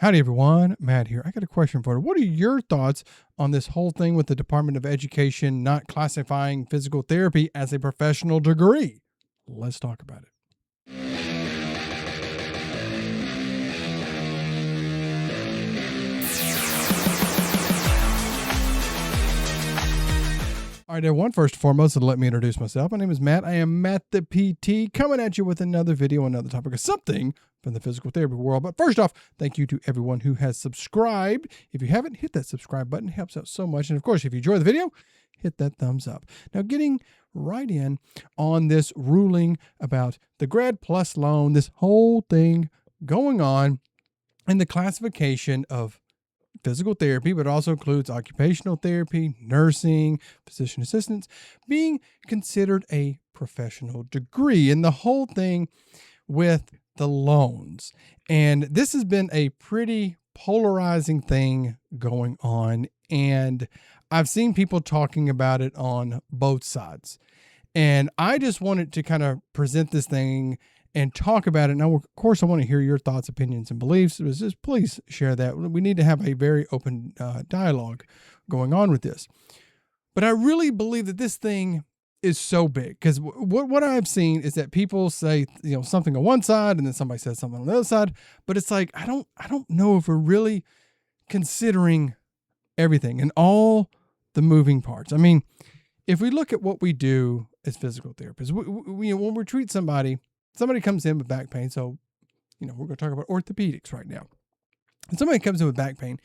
Howdy, everyone. Matt here. I got a question for you. What are your thoughts on this whole thing with the Department of Education not classifying physical therapy as a professional degree? Let's talk about it. All right, everyone. First and foremost, let me introduce myself. My name is Matt. I am Matt the PT, coming at you with another video, another topic of something from the physical therapy world. But first off, thank you to everyone who has subscribed. If you haven't, hit that subscribe button. It helps out so much. And of course, if you enjoy the video, hit that thumbs up. Now, getting right in on this ruling about the grad plus loan, this whole thing going on in the classification of physical therapy, but also includes occupational therapy, nursing, physician assistants, being considered a professional degree, and the whole thing with the loans. And this has been a pretty polarizing thing going on, and I've seen people talking about it on both sides. And I just wanted to kind of present this thing and talk about it. Now, of course, I want to hear your thoughts, opinions, and beliefs. Just please share that. We need to have a very open dialogue going on with this. But I really believe that this thing is so big because what I've seen is that people say, something on one side and then somebody says something on the other side. But it's like, I don't know if we're really considering everything and all the moving parts. I mean, if we look at what we do as physical therapists, when we treat somebody comes in with back pain. So, we're going to talk about orthopedics right now. And somebody comes in with back pain.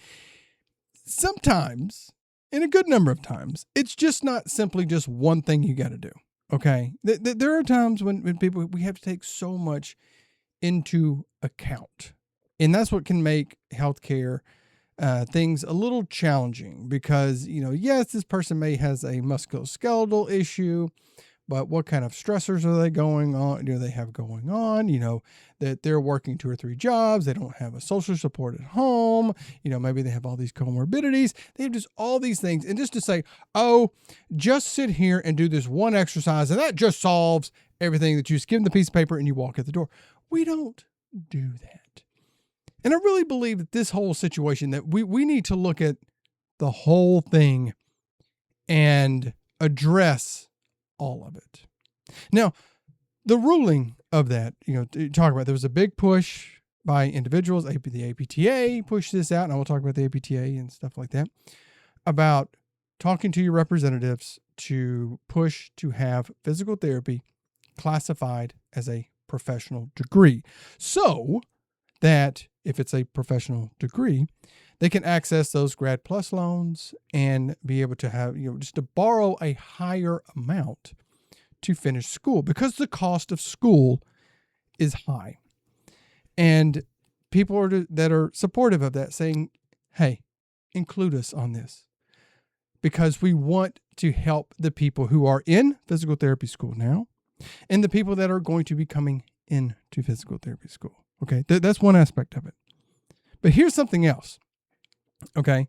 Sometimes, in a good number of times, it's just not simply just one thing you got to do. Okay. There are times when we have to take so much into account. And that's what can make healthcare things a little challenging because, yes, this person may has a musculoskeletal issue, but what kind of stressors are they have going on? That they're working 2 or 3 jobs. They don't have a social support at home. Maybe they have all these comorbidities. They have just all these things. And just to say, just sit here and do this one exercise and that just solves everything, that you just give them the piece of paper and you walk out the door. We don't do that. And I really believe that this whole situation, that we need to look at the whole thing and address all of it. Now, the ruling of that, to talk about, there was a big push by individuals. The APTA pushed this out, and I will talk about the APTA and stuff like that, about talking to your representatives to push to have physical therapy classified as a professional degree, so that if it's a professional degree, they can access those grad plus loans and be able to have, just to borrow a higher amount to finish school, because the cost of school is high. And people that are supportive of that, saying, hey, include us on this, because we want to help the people who are in physical therapy school now and the people that are going to be coming into physical therapy school. Okay, that's one aspect of it. But here's something else. Okay,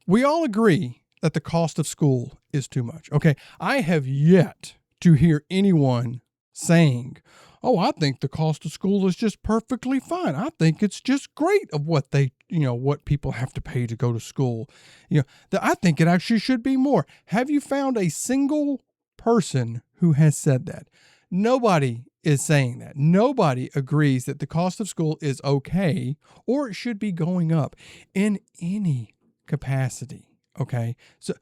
we all agree that the cost of school is too much. Okay, I have yet to hear anyone saying, I think the cost of school is just perfectly fine. I think it's just great of what what people have to pay to go to school. I think it actually should be more. Have you found a single person who has said that? Nobody is saying that. Nobody agrees that the cost of school is okay or it should be going up in any capacity. Okay. So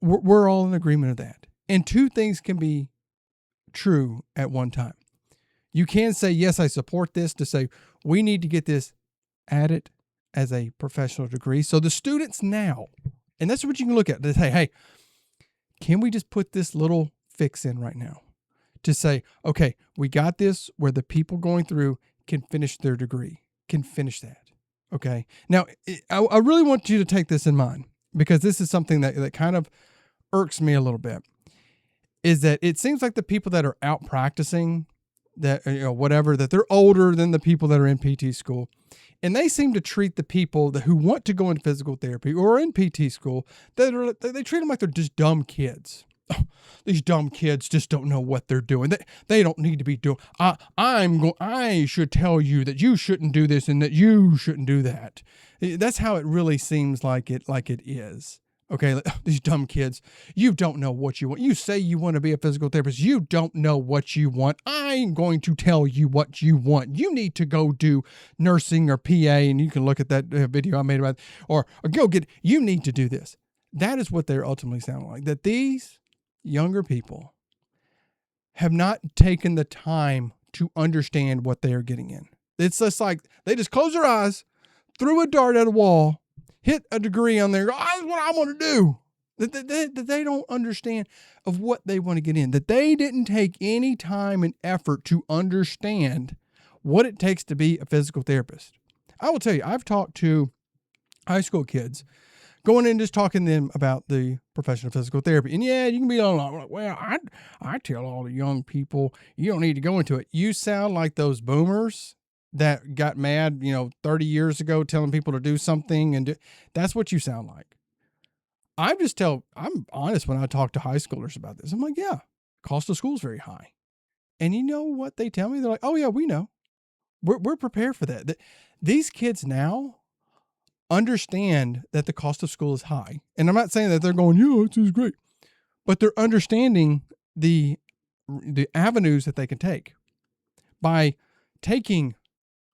we're all in agreement of that. And two things can be true at one time. You can say, yes, I support this, to say we need to get this added as a professional degree. So the students now, and that's what you can look at, to say, hey, can we just put this little fix in right now? To say, okay, we got this where the people going through can finish their degree, can finish that. Okay. Now, I really want you to take this in mind, because this is something that kind of irks me a little bit, is that it seems like the people that are out practicing, that, that they're older than the people that are in PT school. And they seem to treat the people who want to go into physical therapy or in PT school, they treat them like they're just dumb kids. these dumb kids just don't know what they're doing. They don't need to be doing. I should tell you that you shouldn't do this and that you shouldn't do that. That's how it really seems like it is. Okay, these dumb kids, you don't know what you want. You say you want to be a physical therapist. You don't know what you want. I'm going to tell you what you want. You need to go do nursing or PA, and you can look at that video I made about it, or you need to do this. That is what they're ultimately sounding like. That these younger people have not taken the time to understand what they are getting in. It's just like they just close their eyes, threw a dart at a wall, hit a degree on there, that's what I want to do. That they don't understand of what they want to get in. That they didn't take any time and effort to understand what it takes to be a physical therapist. I will tell you, I've talked to high school kids going in just talking to them about the profession of physical therapy. And yeah, you can be like, well, I tell all the young people, you don't need to go into it. You sound like those boomers that got mad, 30 years ago telling people to do something, and that's what you sound like. I'm honest when I talk to high schoolers about this. I'm like, yeah, cost of school is very high. And you know what they tell me? They're like, oh yeah, we know. We're prepared for that. These kids now understand that the cost of school is high. And I'm not saying that they're going, yeah, this is great, but they're understanding the avenues that they can take by taking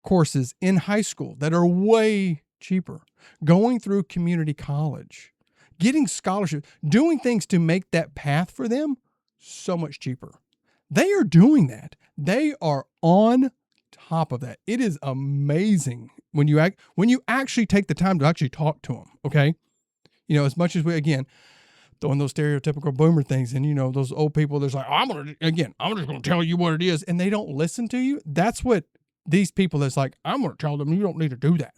courses in high school that are way cheaper, going through community college, getting scholarships, doing things to make that path for them so much cheaper. They are doing that. They are on top of that. It is amazing when you actually take the time to actually talk to them. Okay. As much as we, again, throwing those stereotypical boomer things and, those old people, there's like, I'm just going to tell you what it is. And they don't listen to you. That's what these people that's like, I'm going to tell them you don't need to do that.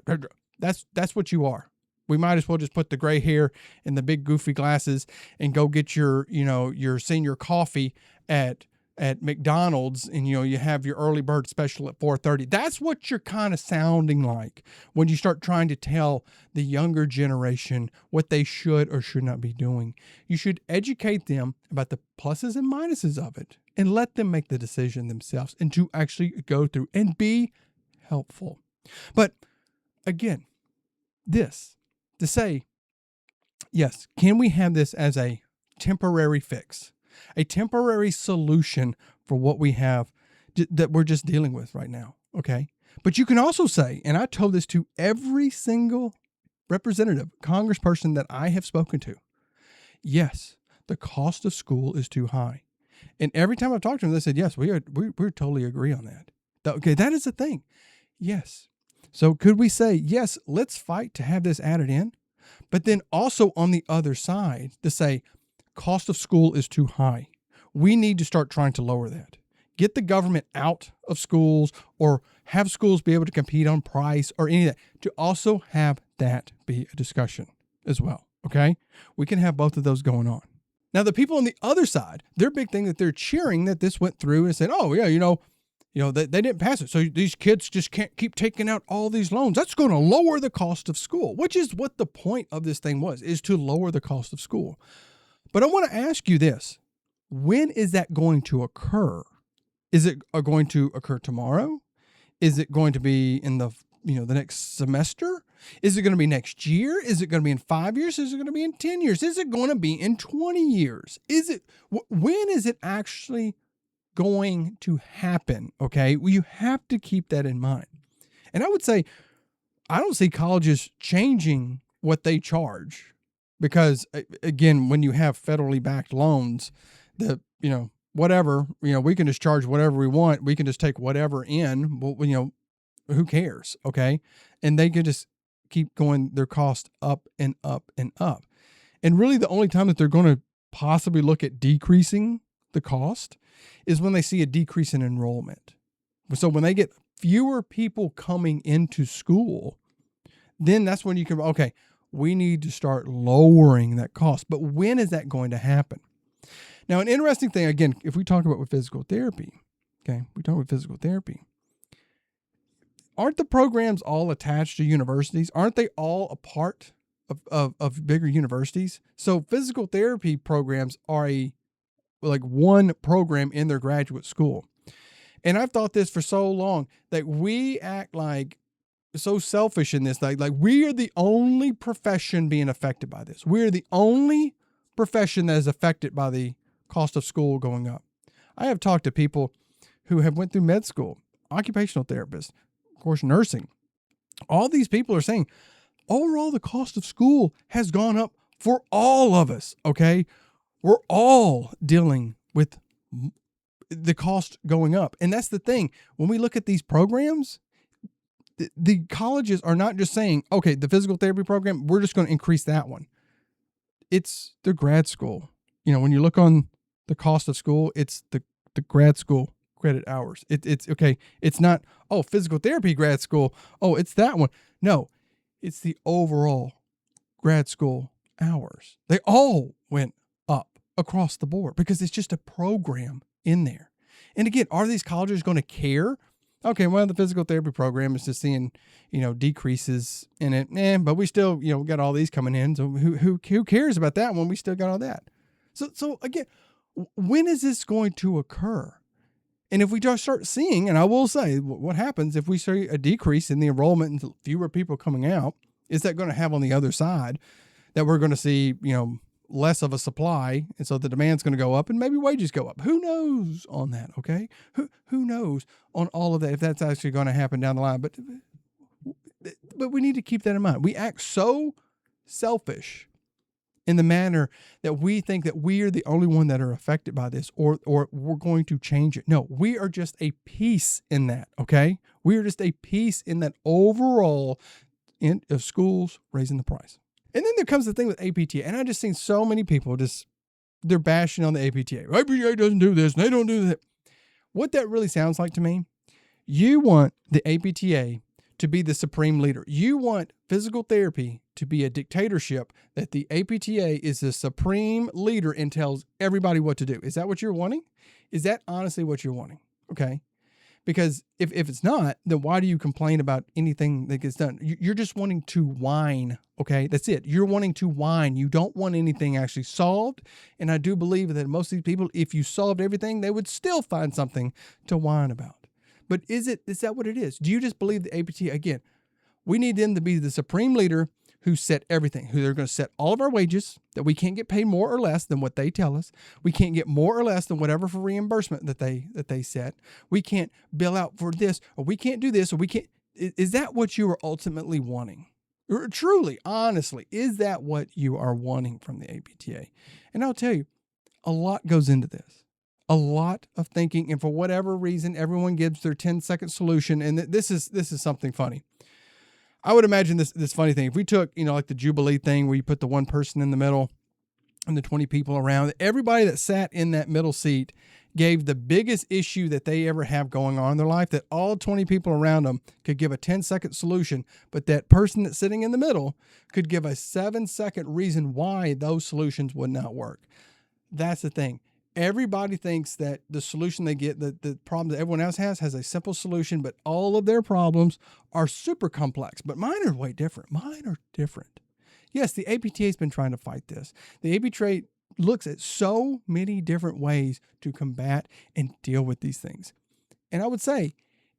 That's what you are. We might as well just put the gray hair and the big goofy glasses and go get your senior coffee at McDonald's, and you have your early bird special at 4:30. That's what you're kind of sounding like when you start trying to tell the younger generation what they should or should not be doing. You should educate them about the pluses and minuses of it and let them make the decision themselves and to actually go through and be helpful. But again, to say, yes, can we have this as a temporary fix? A temporary solution for what we have that we're just dealing with right now. Okay. But you can also say, and I told this to every single representative, congressperson that I have spoken to. Yes, the cost of school is too high. And every time I've talked to them, they said, yes, we totally agree on that. Okay. That is the thing. Yes. So could we say, yes, let's fight to have this added in, but then also on the other side to say, cost of school is too high. We need to start trying to lower that. Get the government out of schools or have schools be able to compete on price or any of that, to also have that be a discussion as well. Okay. We can have both of those going on. Now, the people on the other side, their big thing that they're cheering that this went through and said, oh yeah, they didn't pass it. So these kids just can't keep taking out all these loans. That's going to lower the cost of school, which is what the point of this thing was, is to lower the cost of school. But I want to ask you this. When is that going to occur? Is it going to occur tomorrow? Is it going to be in the next semester? Is it going to be next year? Is it going to be in 5 years? Is it going to be in 10 years? Is it going to be in 20 years? When is it actually going to happen? Okay. Well, you have to keep that in mind. And I would say, I don't see colleges changing what they charge. Because again, when you have federally backed loans, whatever, we can just charge whatever we want. We can just take whatever in, who cares? Okay. And they can just keep going their cost up and up and up. And really the only time that they're going to possibly look at decreasing the cost is when they see a decrease in enrollment. So when they get fewer people coming into school, then that's when you can, okay, we need to start lowering that cost. But when is that going to happen? Now, an interesting thing, again, if we talk about with physical therapy, aren't the programs all attached to universities? Aren't they all a part of bigger universities? So physical therapy programs are a like one program in their graduate school. And I've thought this for so long that we act like so selfish in this. Like we are the only profession being affected by this. We're the only profession that is affected by the cost of school going up. I have talked to people who have went through med school, occupational therapists, of course, nursing. All these people are saying, overall, the cost of school has gone up for all of us, okay? We're all dealing with the cost going up. And that's the thing. When we look at these programs, the colleges are not just saying, okay, the physical therapy program, we're just going to increase that one. It's the grad school. When you look on the cost of school, it's the grad school credit hours. It's okay. It's not, physical therapy grad school. Oh, it's that one. No, it's the overall grad school hours. They all went up across the board because it's just a program in there. And again, are these colleges going to care? Okay, well, the physical therapy program is just seeing, decreases in it. But we still, got all these coming in. So who cares about that one? We still got all that. So again, when is this going to occur? And if we just start seeing, and I will say, what happens if we see a decrease in the enrollment and fewer people coming out, is that going to have on the other side that we're going to see, less of a supply, and so the demand's going to go up and maybe wages go up. Who knows on that, okay? Who knows on all of that, if that's actually going to happen down the line. But we need to keep that in mind. We act so selfish in the manner that we think that we are the only one that are affected by this, or we're going to change it. No, we are just a piece in that, okay? We are just a piece in that overall of schools raising the price. And then there comes the thing with APTA, and I've just seen so many people they're bashing on the APTA. APTA doesn't do this, and they don't do that. What that really sounds like to me, you want the APTA to be the supreme leader. You want physical therapy to be a dictatorship, that the APTA is the supreme leader and tells everybody what to do. Is that what you're wanting? Is that honestly what you're wanting? Okay. Because if it's not, then why do you complain about anything that gets done? You're just wanting to whine, okay? That's it. You're wanting to whine. You don't want anything actually solved. And I do believe that most of these people, if you solved everything, they would still find something to whine about. But is that what it is? Do you just believe the APTA? Again, we need them to be the supreme leader who set everything, who they're going to set all of our wages, that we can't get paid more or less than what they tell us. We can't get more or less than whatever for reimbursement that they set. We can't bill out for this, or we can't do this, or we can't. Is that what you are ultimately wanting? Or truly, honestly, is that what you are wanting from the APTA? And I'll tell you, a lot goes into this. A lot of thinking, and for whatever reason, everyone gives their 10-second solution. And this is something funny. I would imagine this funny thing. If we took, like the Jubilee thing where you put the one person in the middle and the 20 people around, everybody that sat in that middle seat gave the biggest issue that they ever have going on in their life, that all 20 people around them could give a 10-second solution, but that person that's sitting in the middle could give a 7-second reason why those solutions would not work. That's the thing. Everybody thinks that the solution they get, the problem that everyone else has a simple solution, but all of their problems are super complex. But mine are way different. Mine are different. Yes, the APTA has been trying to fight this. The APTA looks at so many different ways to combat and deal with these things. And I would say,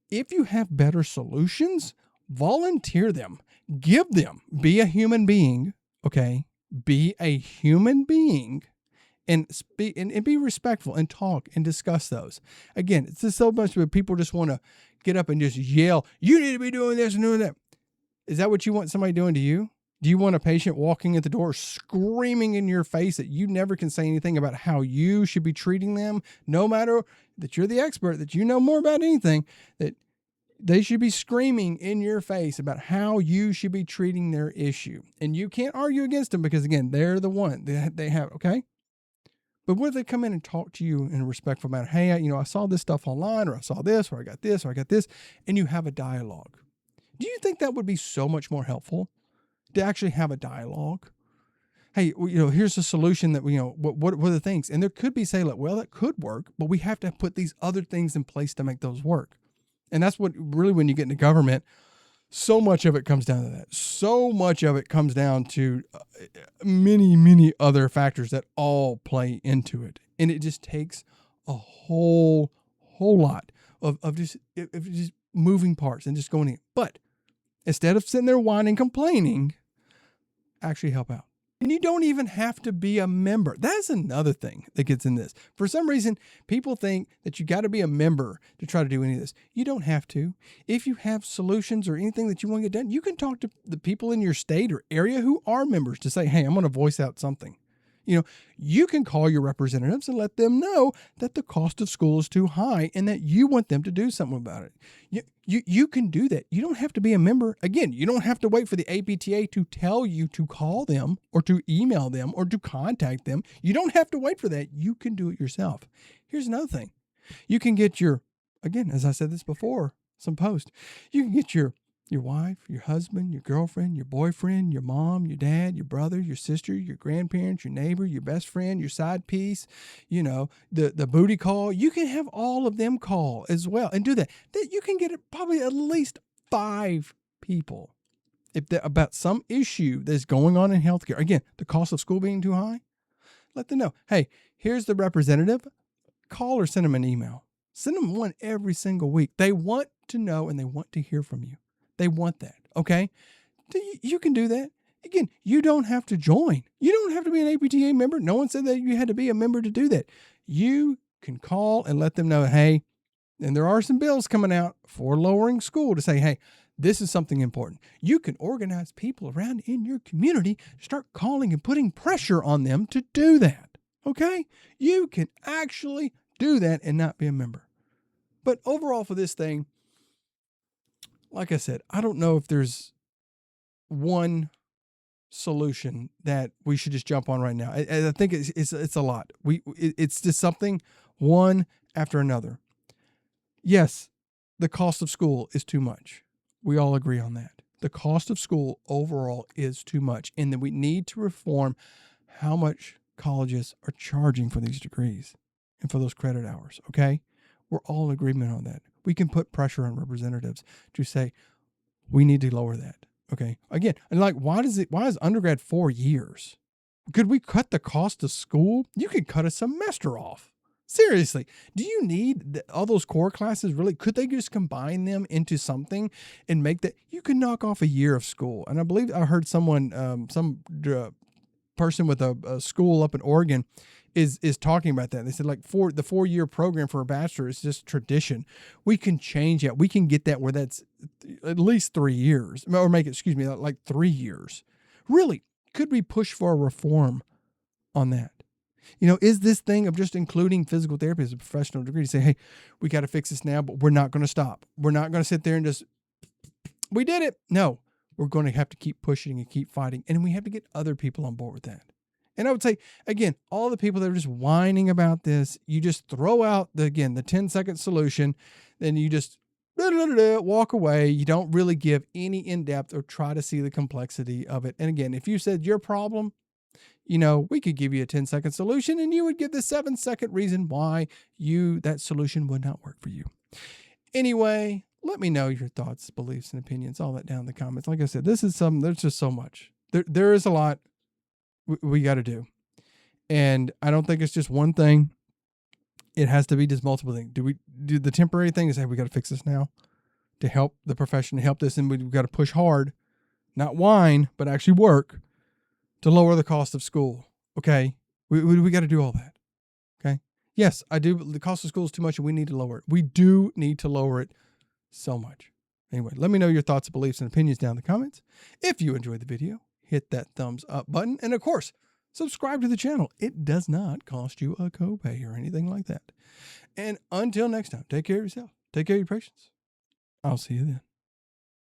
if you have better solutions, volunteer them. Give them. Be a human being, okay? Be a human being. And speak and be respectful and talk and discuss those. Again, it's just so much where people just want to get up and just yell, you need to be doing this and doing that. Is that what you want somebody doing to you? Do you want a patient walking at the door screaming in your face that you never can say anything about how you should be treating them, no matter that you're the expert, that you know more about anything, that they should be screaming in your face about how you should be treating their issue. And you can't argue against them because, again, they're the one they have, okay? But what if they come in and talk to you in a respectful manner? Hey, I saw this stuff online, or I saw this, or I got this, or I got this, and you have a dialogue. Do you think that would be so much more helpful to actually have a dialogue? Hey, here's a solution that what are the things? And there could be that could work, but we have to put these other things in place to make those work. And that's what really, when you get into government, So much of it comes down to that. So much of it comes down to many, many other factors that all play into it. And it just takes a whole lot of just moving parts and just going in. But instead of sitting there whining, complaining, actually help out. And you don't even have to be a member. That's another thing that gets in this. For some reason, people think that you got to be a member to try to do any of this. You don't have to. If you have solutions or anything that you want to get done, you can talk to the people in your state or area who are members to say, hey, I'm going to voice out something. You can call your representatives and let them know that the cost of school is too high and that you want them to do something about it. You can do that. You don't have to be a member. Again, you don't have to wait for the APTA to tell you to call them or to email them or to contact them. You don't have to wait for that. You can do it yourself. Here's another thing. You can get again, as I said this before, some post, you can get your wife, your husband, your girlfriend, your boyfriend, your mom, your dad, your brother, your sister, your grandparents, your neighbor, your best friend, your side piece, the booty call. You can have all of them call as well and do that. You can get probably at least 5 people about some issue that's going on in healthcare. Again, the cost of school being too high. Let them know, hey, here's the representative. Call or send them an email. Send them one every single week. They want to know and they want to hear from you. They want that, okay? You can do that. Again, you don't have to join. You don't have to be an APTA member. No one said that you had to be a member to do that. You can call and let them know, hey, and there are some bills coming out for lowering school to say, hey, this is something important. You can organize people around in your community, start calling and putting pressure on them to do that, okay? You can actually do that and not be a member. But overall for this thing, like I said, I don't know if there's one solution that we should just jump on right now. I think it's a lot. It's just something one after another. Yes, the cost of school is too much. We all agree on that. The cost of school overall is too much, and that we need to reform how much colleges are charging for these degrees and for those credit hours. Okay, we're all in agreement on that. We can put pressure on representatives to say, we need to lower that. Okay. Again, and why is undergrad 4 years? Could we cut the cost of school? You could cut a semester off. Seriously. Do you need all those core classes? Really? Could they just combine them into something and make that? You could knock off a year of school. And I believe I heard someone, some person with a school up in Oregon is talking about that. They said the 4-year program for a bachelor is just tradition. We can change it. We can get that where that's at least 3 years, or make it, 3 years. Really, could we push for a reform on that? Is this thing of just including physical therapy as a professional degree to say, hey, we got to fix this now, but we're not going to stop. We're not going to sit there and just, we did it. No, we're going to have to keep pushing and keep fighting. And we have to get other people on board with that. And I would say, again, all the people that are just whining about this, you just throw out the 10-second solution, then you just walk away. You don't really give any in-depth or try to see the complexity of it. And again, if you said your problem, we could give you a 10-second solution and you would give the 7-second reason why that solution would not work for you. Anyway, let me know your thoughts, beliefs, and opinions, all that down in the comments. Like I said, there's just so much. There is a lot we got to do. And I don't think it's just one thing. It has to be just multiple things. Do we do the temporary thing is, hey, we got to fix this now to help the profession, to help this. And we've got to push hard, not whine, but actually work to lower the cost of school. Okay. We got to do all that. Okay. Yes, I do. The cost of school is too much and we need to lower it. We do need to lower it so much. Anyway, let me know your thoughts, beliefs, and opinions down in the comments. If you enjoyed the video, hit that thumbs up button. And of course, subscribe to the channel. It does not cost you a copay or anything like that. And until next time, take care of yourself. Take care of your patients. I'll see you then.